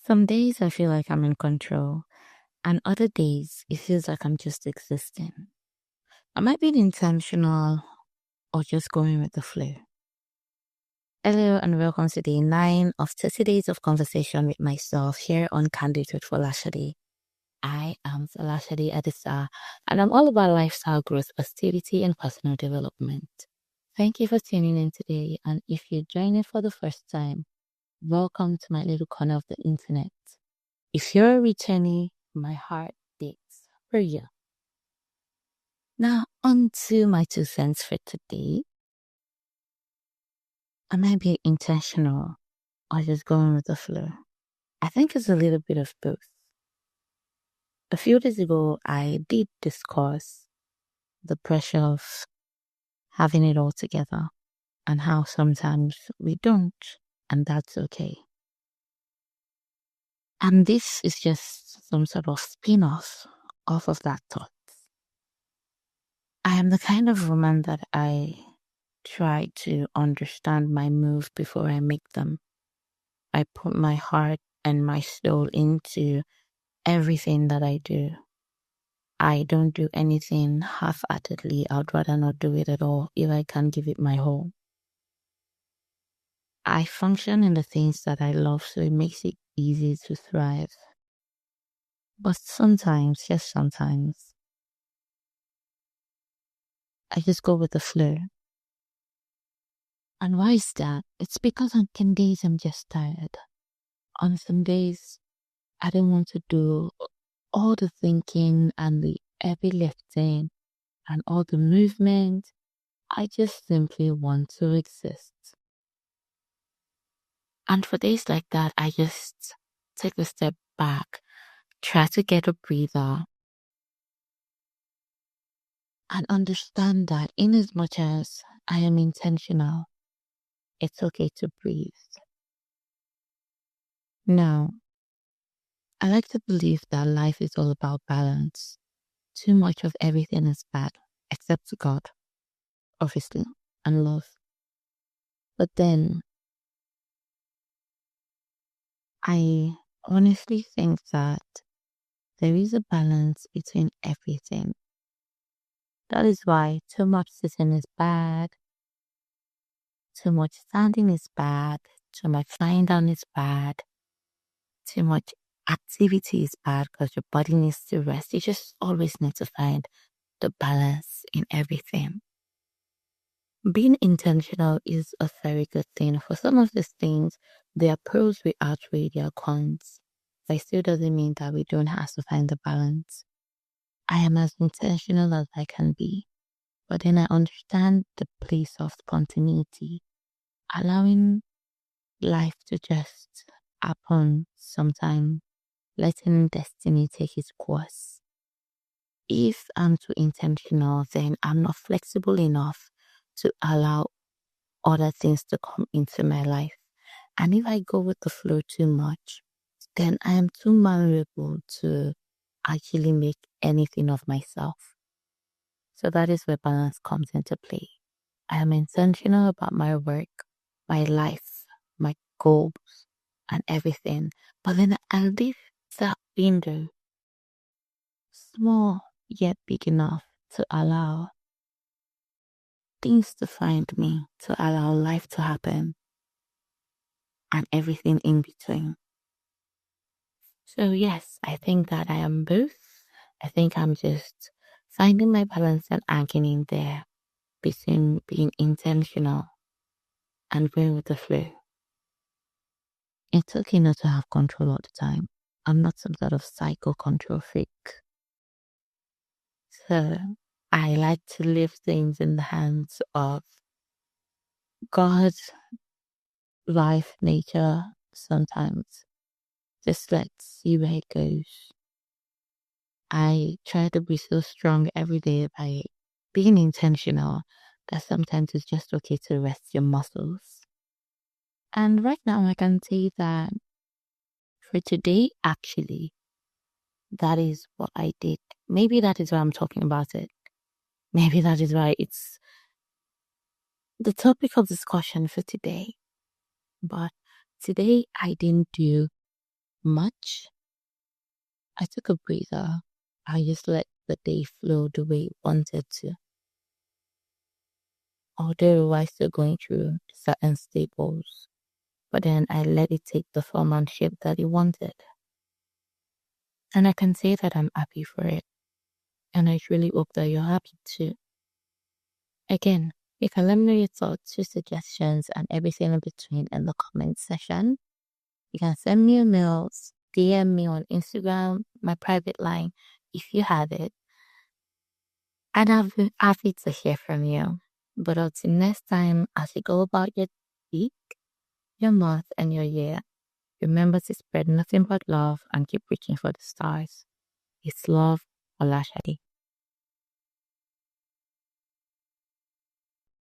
Some days I feel like I'm in control, and other days it feels like I'm just existing. Am I being intentional or just going with the flow? Hello and welcome to day 9 of 30 days of conversation with myself here on Candid with rheelshadie. I am rheelshadie Edisa, and I'm all about lifestyle growth, positivity, and personal development. Thank you for tuning in today, and if you're joining for the first time, welcome to my little corner of the internet. If you're a returnee, my heart beats for you. Now, on to my 2 cents for today. Am I being intentional or just going with the flow? I think it's a little bit of both. A few days ago, I did discuss the pressure of having it all together and how sometimes we don't, and that's okay. And this is just some sort of spin-off of that thought. I am the kind of woman that I try to understand my moves before I make them. I put my heart and my soul into everything that I do. I don't do anything half-heartedly. I'd rather not do it at all if I can't give it my whole. I function in the things that I love, so it makes it easy to thrive. But sometimes, just sometimes, I just go with the flow. And why is that? It's because on some days I'm just tired. On some days, I don't want to do all the thinking and the heavy lifting and all the movement. I just simply want to exist. And for days like that, I just take a step back, try to get a breather, and understand that in as much as I am intentional, it's okay to breathe. Now, I like to believe that life is all about balance. Too much of everything is bad, except God, obviously, and love. But then, I honestly think that there is a balance between everything. That is why too much sitting is bad, too much standing is bad, too much lying down is bad, too much activity is bad because your body needs to rest. You just always need to find the balance in everything. Being intentional is a very good thing. For some of these things, their pros will outweigh their cons. But it still doesn't mean that we don't have to find the balance. I am as intentional as I can be, but then I understand the place of spontaneity, allowing life to just happen sometime, letting destiny take its course. If I'm too intentional, then I'm not flexible enough to allow other things to come into my life. And if I go with the flow too much, then I am too malleable to actually make anything of myself. So that is where balance comes into play. I am intentional about my work, my life, my goals, and everything. But then I leave that window small yet big enough to allow things to find me, to allow life to happen, and everything in between. So, yes, I think that I am both. I think I'm just finding my balance and hanging in there between being intentional and going with the flow. It's okay not to have control all the time. I'm not some sort of psycho control freak. So, I like to leave things in the hands of God, life, nature, sometimes. Just let's see where it goes. I try to be so strong every day by being intentional that sometimes it's just okay to rest your muscles. And right now, I can say that for today, actually, that is what I did. Maybe that is why I'm talking about it. Maybe that is why it's the topic of discussion for today. But today, I didn't do much, I took a breather. I just let the day flow the way it wanted to. Although I was still going through certain staples, but then I let it take the form and shape that it wanted. And I can say that I'm happy for it. And I really hope that you're happy too. Again, you can let me know your thoughts, your suggestions, and everything in between in the comment section. You can send me emails, DM me on Instagram, my private line, if you have it. And I'll be happy to hear from you. But until next time, as you go about your week, your month, and your year, remember to spread nothing but love and keep reaching for the stars. It's love, rheelshadie.